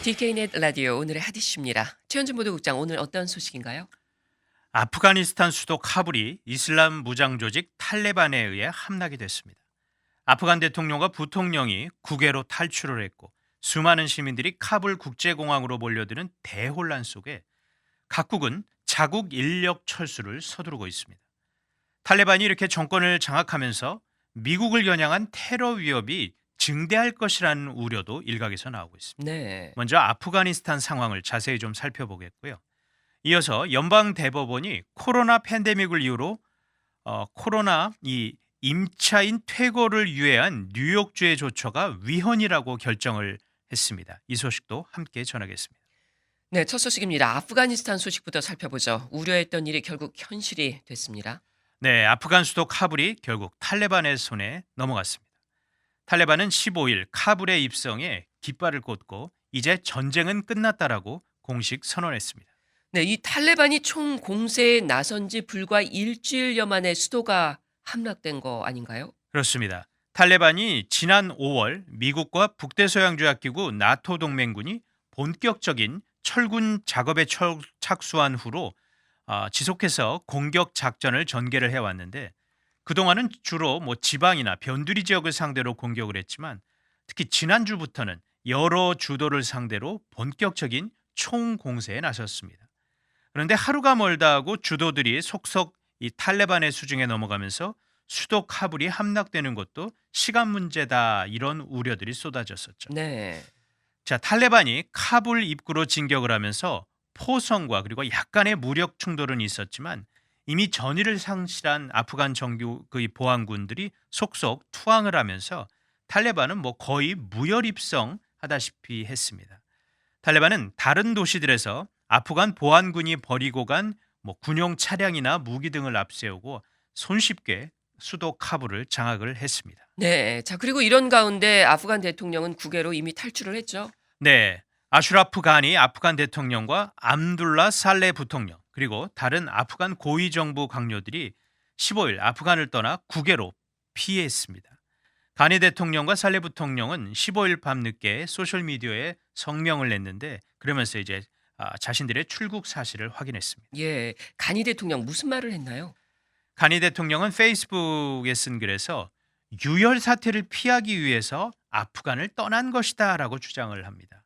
DK넷 라디오 오늘의 하디슈입니다. 최현준 보도국장 오늘 어떤 소식인가요? 아프가니스탄 수도 카불이 이슬람 무장 조직 탈레반에 의해 함락이 됐습니다. 아프간 대통령과 부통령이 국외로 탈출을 했고 수많은 시민들이 카불 국제공항으로 몰려드는 대혼란 속에 각국은 자국 인력 철수를 서두르고 있습니다. 탈레반이 이렇게 정권을 장악하면서 미국을 겨냥한 테러 위협이 증대할 것이라는 우려도 일각에서 나오고 있습니다. 네. 먼저 아프가니스탄 상황을 자세히 좀 살펴보겠고요. 이어서 연방 대법원이 코로나 팬데믹을 이유로 코로나 이 임차인 퇴거를 유예한 뉴욕주의 조처가 위헌이라고 결정을 했습니다. 이 소식도 함께 전하겠습니다. 네, 첫 소식입니다. 아프가니스탄 소식부터 살펴보죠. 우려했던 일이 결국 현실이 됐습니다. 네, 아프간 수도 카불이 결국 탈레반의 손에 넘어갔습니다. 탈레반은 15일 카불에 입성해 깃발을 꽂고 이제 전쟁은 끝났다라고 공식 선언했습니다. 네, 이 탈레반이 총 공세에 나선 지 불과 일주일여 만에 수도가 함락된 거 아닌가요? 그렇습니다. 탈레반이 지난 5월 미국과 북대서양조약기구 나토 동맹군이 본격적인 철군 작업에 착수한 후로 지속해서 공격 작전을 전개를 해왔는데 그동안은 주로 지방이나 변두리 지역을 상대로 공격을 했지만 특히 지난주부터는 여러 주도를 상대로 본격적인 총공세에 나섰습니다. 그런데 하루가 멀다 하고 주도들이 속속 이 탈레반의 수중에 넘어가면서 수도 카불이 함락되는 것도 시간 문제다 이런 우려들이 쏟아졌었죠. 네. 자, 탈레반이 카불 입구로 진격을 하면서 포성과 그리고 약간의 무력 충돌은 있었지만 이미 전의를 상실한 아프간 정규 그 보안군들이 속속 투항을 하면서 탈레반은 거의 무혈입성 하다시피 했습니다. 탈레반은 다른 도시들에서 아프간 보안군이 버리고 간 군용 차량이나 무기 등을 앞세우고 손쉽게 수도 카불을 장악을 했습니다. 네. 자, 그리고 이런 가운데 아프간 대통령은 국외로 이미 탈출을 했죠. 네, 아슈라프 가니 아프간 대통령과 암둘라 살레 부통령 그리고 다른 아프간 고위 정부 강요들이 15일 아프간을 떠나 국외로 피했습니다. 가니 대통령과 살레 부통령은 15일 밤늦게 소셜미디어에 성명을 냈는데 그러면서 이제 자신들의 출국 사실을 확인했습니다. 예. 가니 대통령 무슨 말을 했나요? 가니 대통령은 페이스북에 쓴 글에서 유혈 사태를 피하기 위해서 아프간을 떠난 것이다라고 주장을 합니다.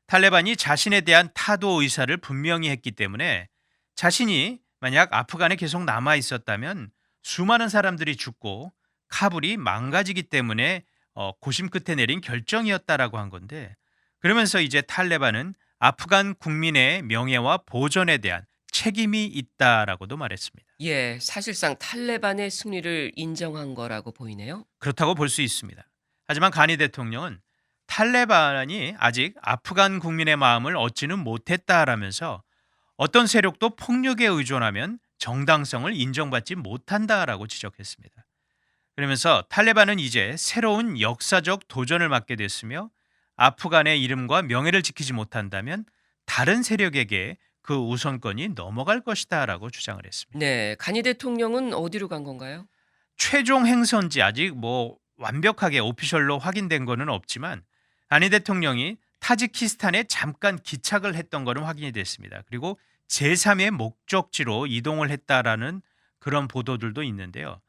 탈레반이 자신에 대한 타도 의사를 분명히 했기 때문에 자신이 만약 아프간에 계속 남아 있었다면 수많은 사람들이 죽고 카불이 망가지기 때문에 고심 끝에 내린 결정이었다라고 한 건데 그러면서 이제 탈레반은 아프간 국민의 명예와 보전에 대한 책임이 있다라고도 말했습니다. 예. 사실상 탈레반의 승리를 인정한 거라고 보이네요. 그렇다고 볼 수 있습니다. 하지만 가니 대통령은 탈레반이 아직 아프간 국민의 마음을 얻지는 못했다라면서 어떤 세력도 폭력에 의존하면 정당성을 인정받지 못한다라고 지적했습니다. 그러면서 탈레반은 이제 새로운 역사적 도전을 맞게 됐으며 아프간의 이름과 명예를 지키지 못한다면 다른 세력에게 그 우선권이 넘어갈 것이다라고 주장을 했습니다. 네. 가니 대통령은 어디로 간 건가요? 최종 행선지 아직 완벽하게 오피셜로 확인된 거는 없지만 아니 대통령이 타지키스탄에 잠깐 기착을 했던 거는 확인이 됐습니다. 그리고 제3의 목적지로 이동을 했다라는 그런 보도들도 있는데요.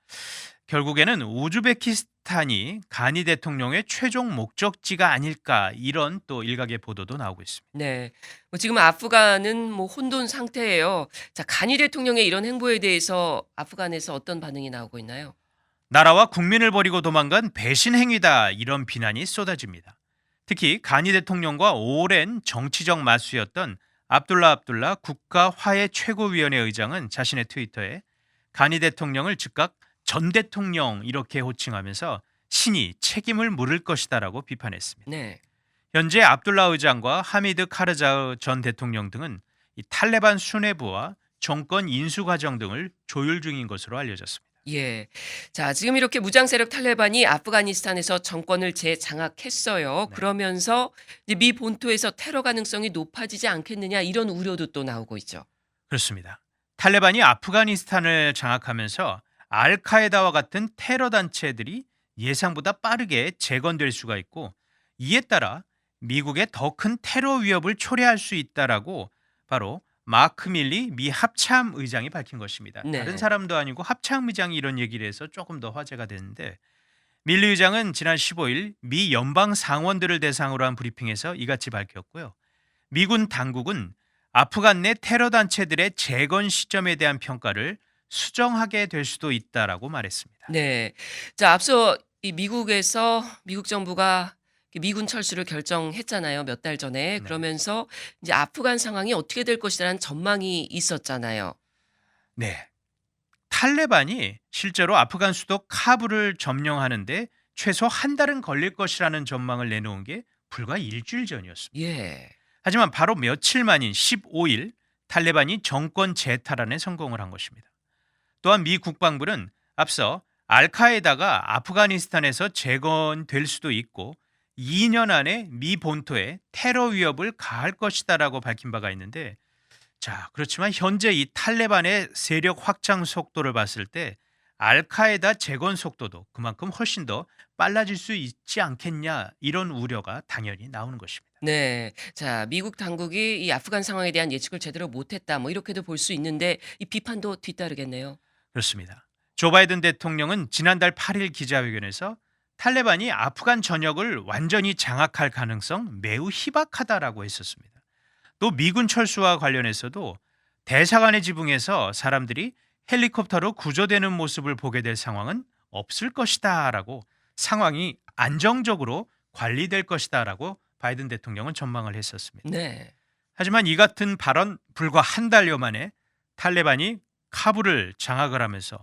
결국에는 우즈베키스탄이 가니 대통령의 최종 목적지가 아닐까 이런 또 일각의 보도도 나오고 있습니다. 네. 지금 아프간은 혼돈 상태예요. 자, 가니 대통령의 이런 행보에 대해서 아프간에서 어떤 반응이 나오고 있나요? 나라와 국민을 버리고 도망간 배신 행위다 이런 비난이 쏟아집니다. 특히 가니 대통령과 오랜 정치적 맞수였던 압둘라 국가 화해 최고위원회 의장은 자신의 트위터에 가니 대통령을 즉각 전 대통령 이렇게 호칭하면서 신이 책임을 물을 것이다라고 비판했습니다. 네. 현재 압둘라 의장과 하미드 카르자의 전 대통령 등은 이 탈레반 수뇌부와 정권 인수 과정 등을 조율 중인 것으로 알려졌습니다. 예. 자, 지금 이렇게 무장 세력 탈레반이 아프가니스탄에서 정권을 재장악했어요. 네. 그러면서 이제 미 본토에서 테러 가능성이 높아지지 않겠느냐 이런 우려도 또 나오고 있죠. 그렇습니다. 탈레반이 아프가니스탄을 장악하면서 알카에다와 같은 테러 단체들이 예상보다 빠르게 재건될 수가 있고 이에 따라 미국의 더 큰 테러 위협을 초래할 수 있다라고 바로 마크 밀리 미 합참 의장이 밝힌 것입니다. 다른 네. 사람도 아니고 합참 의장이 이런 얘기를 해서 조금 더 화제가 됐는데 밀리 의장은 지난 15일 미 연방 상원들을 대상으로 한 브리핑에서 이같이 밝혔고요. 미군 당국은 아프간 내 테러 단체들의 재건 시점에 대한 평가를 수정하게 될 수도 있다라고 말했습니다. 네. 자, 앞서 이 미국에서 미국 정부가 미군 철수를 결정했잖아요, 몇 달 전에. 네. 그러면서 이제 아프간 상황이 어떻게 될 것이라는 전망이 있었잖아요. 네. 탈레반이 실제로 아프간 수도 카불을 점령하는데 최소 한 달은 걸릴 것이라는 전망을 내놓은 게 불과 일주일 전이었습니다. 예. 하지만 바로 며칠 만인 15일 탈레반이 정권 재탈환에 성공을 한 것입니다. 또한 미 국방부는 앞서 알카에다가 아프가니스탄에서 재건될 수도 있고 2년 안에 미 본토에 테러 위협을 가할 것이다라고 밝힌 바가 있는데 자, 그렇지만 현재 이 탈레반의 세력 확장 속도를 봤을 때 알카에다 재건 속도도 그만큼 훨씬 더 빨라질 수 있지 않겠냐 이런 우려가 당연히 나오는 것입니다. 네. 자, 미국 당국이 이 아프간 상황에 대한 예측을 제대로 못했다, 뭐 이렇게도 볼 수 있는데 이 비판도 뒤따르겠네요. 그렇습니다. 조 바이든 대통령은 지난달 8일 기자회견에서 탈레반이 아프간 전역을 완전히 장악할 가능성 매우 희박하다라고 했었습니다. 또 미군 철수와 관련해서도 대사관의 지붕에서 사람들이 헬리콥터로 구조되는 모습을 보게 될 상황은 없을 것이다라고 상황이 안정적으로 관리될 것이다라고 바이든 대통령은 전망을 했었습니다. 네. 하지만 이 같은 발언 불과 한 달여 만에 탈레반이 카불을 장악을 하면서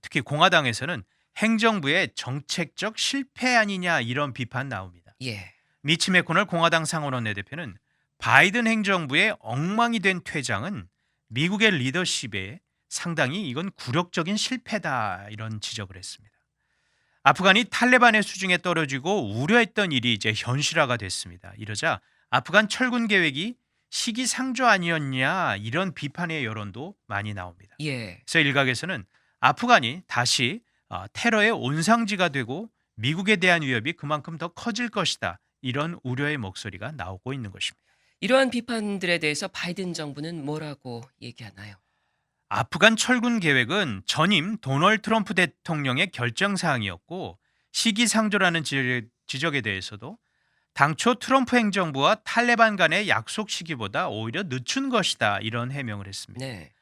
특히 공화당에서는 행정부의 정책적 실패 아니냐 이런 비판 나옵니다. 예. 미치 매코널 공화당 상원 원내대표는 바이든 행정부의 엉망이 된 퇴장은 미국의 리더십에 상당히 이건 굴욕적인 실패다 이런 지적을 했습니다. 아프간이 탈레반의 수중에 떨어지고 우려했던 일이 이제 현실화가 됐습니다. 이러자 아프간 철군 계획이 시기상조 아니었냐 이런 비판의 여론도 많이 나옵니다. 예. 그래서 일각에서는 아프간이 다시 테러의 온상지가 되고 미국에 대한 위협이 그만큼 더 커질 것이다. 이런 우려의 목소리가 나오고 있는 것입니다. 이러한 비판들에 대해서 바이든 정부는 뭐라고 얘기하나요? 아프간 철군 계획은 전임 도널드 트럼프 대통령의 결정 사항이었고 시기상조라는 지적에 대해서도 당초 트럼프 행정부와 탈레반 간의 약속 시기보다 오히려 늦춘 것이다 이런 해명을 했습니다. 네.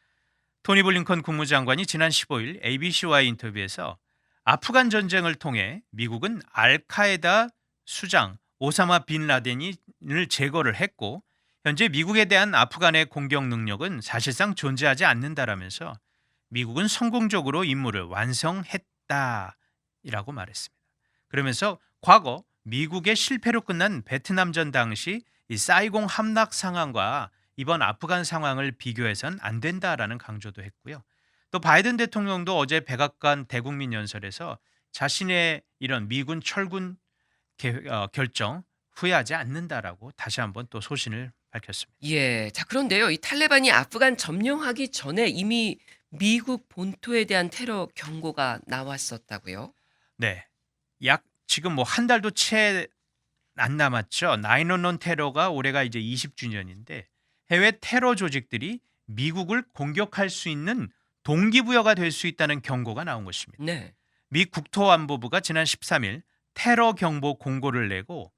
토니 블링컨 국무장관이 지난 15일 ABC와의 인터뷰에서 아프간 전쟁을 통해 미국은 알카에다 수장 오사마 빈 라덴을 제거를 했고 현재 미국에 대한 아프간의 공격 능력은 사실상 존재하지 않는다라면서 미국은 성공적으로 임무를 완성했다라고 말했습니다. 그러면서 과거 미국의 실패로 끝난 베트남전 당시 이 사이공 함락 상황과 이번 아프간 상황을 비교해선 안 된다라는 강조도 했고요. 또 바이든 대통령도 어제 백악관 대국민 연설에서 자신의 이런 미군 철군 결정 후회하지 않는다라고 다시 한번 또 소신을 밝혔습니다. 예. 자, 그런데요. 이 탈레반이 아프간 점령하기 전에 이미 미국 본토에 대한 테러 경고가 나왔었다고요? 네, 약 지금 뭐 한 달도 채 안 남았죠. 9/11 테러가 올해가 이제 20주년인데 해외 테러 조직들이 미국을 공격할 수 있는 동기부여가 될 수 있다는 경고가 나온 것입니다. 네. 미 국토안보부가 지난 13일 테러 경보 공고를 내고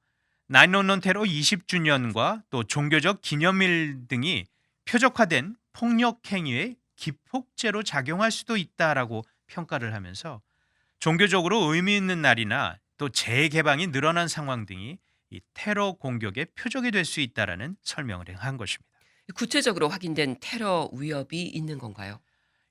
9/11 테러 20주년과 또 종교적 기념일 등이 표적화된 폭력 행위의 기폭제로 작용할 수도 있다라고 평가를 하면서 종교적으로 의미 있는 날이나 또 재개방이 늘어난 상황 등이 이 테러 공격의 표적이 될 수 있다라는 설명을 한 것입니다. 구체적으로 확인된 테러 위협이 있는 건가요?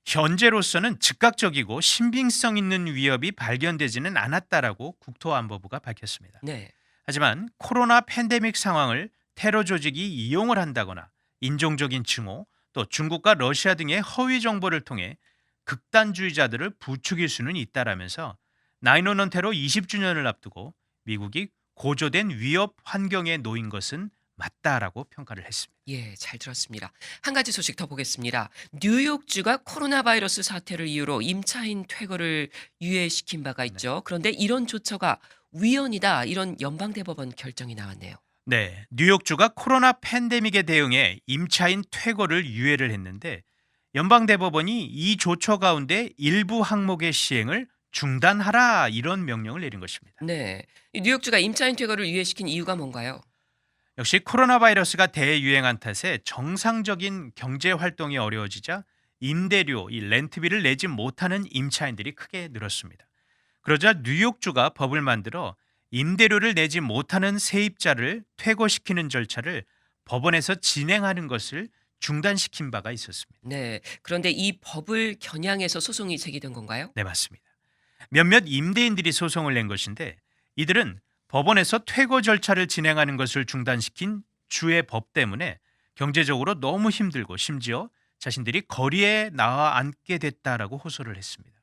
현재로서는 즉각적이고 신빙성 있는 위협이 발견되지는 않았다라고 국토안보부가 밝혔습니다. 네. 하지만 코로나 팬데믹 상황을 테러 조직이 이용을 한다거나 인종적인 증오, 또 중국과 러시아 등의 허위 정보를 통해 극단주의자들을 부추길 수는 있다라면서 9/11 테러 20주년을 앞두고 미국이 고조된 위협 환경에 놓인 것은 맞다라고 평가를 했습니다. 예, 잘 들었습니다. 한 가지 소식 더 보겠습니다. 뉴욕주가 코로나 바이러스 사태를 이유로 임차인 퇴거를 유예시킨 바가 있죠. 그런데 이런 조처가 위헌이다, 이런 연방대법원 결정이 나왔네요. 네, 뉴욕주가 코로나 팬데믹에 대응해 임차인 퇴거를 유예를 했는데 연방대법원이 이 조처 가운데 일부 항목의 시행을 중단하라 이런 명령을 내린 것입니다. 네. 이 뉴욕주가 임차인 퇴거를 유예시킨 이유가 뭔가요? 역시 코로나 바이러스가 대유행한 탓에 정상적인 경제 활동이 어려워지자 임대료, 이 렌트비를 내지 못하는 임차인들이 크게 늘었습니다. 그러자 뉴욕주가 법을 만들어 임대료를 내지 못하는 세입자를 퇴거시키는 절차를 법원에서 진행하는 것을 중단시킨 바가 있었습니다. 네. 그런데 이 법을 겨냥해서 소송이 제기된 건가요? 네, 맞습니다. 몇몇 임대인들이 소송을 낸 것인데 이들은 법원에서 퇴거 절차를 진행하는 것을 중단시킨 주의 법 때문에 경제적으로 너무 힘들고 심지어 자신들이 거리에 나와 앉게 됐다라고 호소를 했습니다.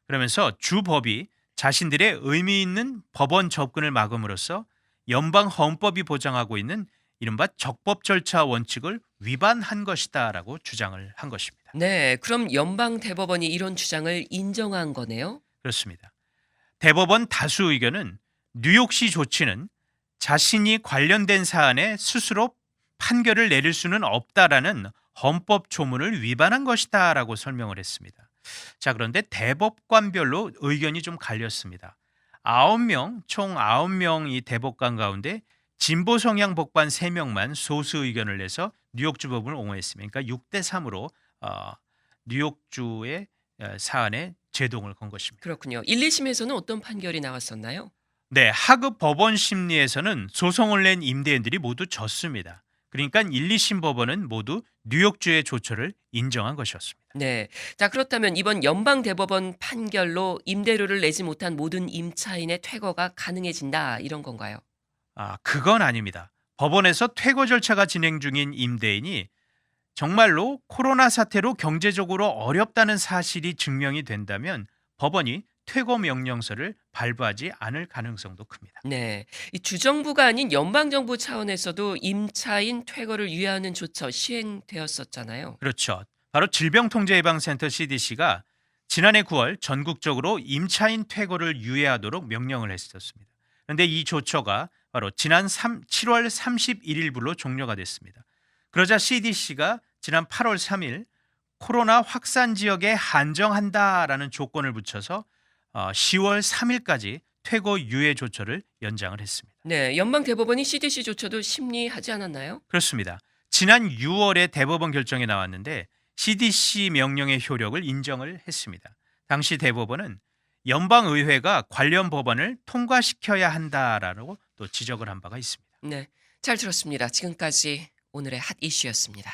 그러면서 주법이 자신들의 의미 있는 법원 접근을 막음으로써 연방 헌법이 보장하고 있는 이른바 적법 절차 원칙을 위반한 것이다라고 주장을 한 것입니다. 네. 그럼 연방 대법원이 이런 주장을 인정한 거네요? 그렇습니다. 대법원 다수 의견은 뉴욕시 조치는 자신이 관련된 사안에 스스로 판결을 내릴 수는 없다라는 헌법 조문을 위반한 것이다라고 설명을 했습니다. 자, 그런데 대법관별로 의견이 좀 갈렸습니다. 9명, 총 9명 이 대법관 가운데 진보 성향 법관 3명만 소수 의견을 내서 뉴욕주 법을 옹호했습니다. 그러니까 6대 3으로 뉴욕주의 사안에 제동을 건 것입니다. 그렇군요. 1, 2심에서는 어떤 판결이 나왔었나요? 네, 하급 법원 심리에서는 소송을 낸 임대인들이 모두 졌습니다. 그러니까 1, 2심 법원은 모두 뉴욕주의 조처를 인정한 것이었습니다. 네. 자, 그렇다면 이번 연방 대법원 판결로 임대료를 내지 못한 모든 임차인의 퇴거가 가능해진다 이런 건가요? 그건 아닙니다. 법원에서 퇴거 절차가 진행 중인 임대인이 정말로 코로나 사태로 경제적으로 어렵다는 사실이 증명이 된다면 법원이 퇴거 명령서를 발부하지 않을 가능성도 큽니다. 네. 이 주정부가 아닌 연방정부 차원에서도 임차인 퇴거를 유예하는 조처 시행되었었잖아요. 그렇죠. 바로 질병통제예방센터 CDC가 지난해 9월 전국적으로 임차인 퇴거를 유예하도록 명령을 했었습니다. 그런데 이 조처가 바로 지난 7월 31일부로 종료가 됐습니다. 그러자 CDC가 지난 8월 3일 코로나 확산 지역에 한정한다라는 조건을 붙여서 10월 3일까지 퇴거 유예 조처를 연장을 했습니다. 네. 연방 대법원이 CDC 조처도 심리하지 않았나요? 그렇습니다. 지난 6월에 대법원 결정이 나왔는데 CDC 명령의 효력을 인정을 했습니다. 당시 대법원은 연방의회가 관련 법안을 통과시켜야 한다라고 또 지적을 한 바가 있습니다. 네. 잘 들었습니다. 지금까지 오늘의 핫 이슈였습니다.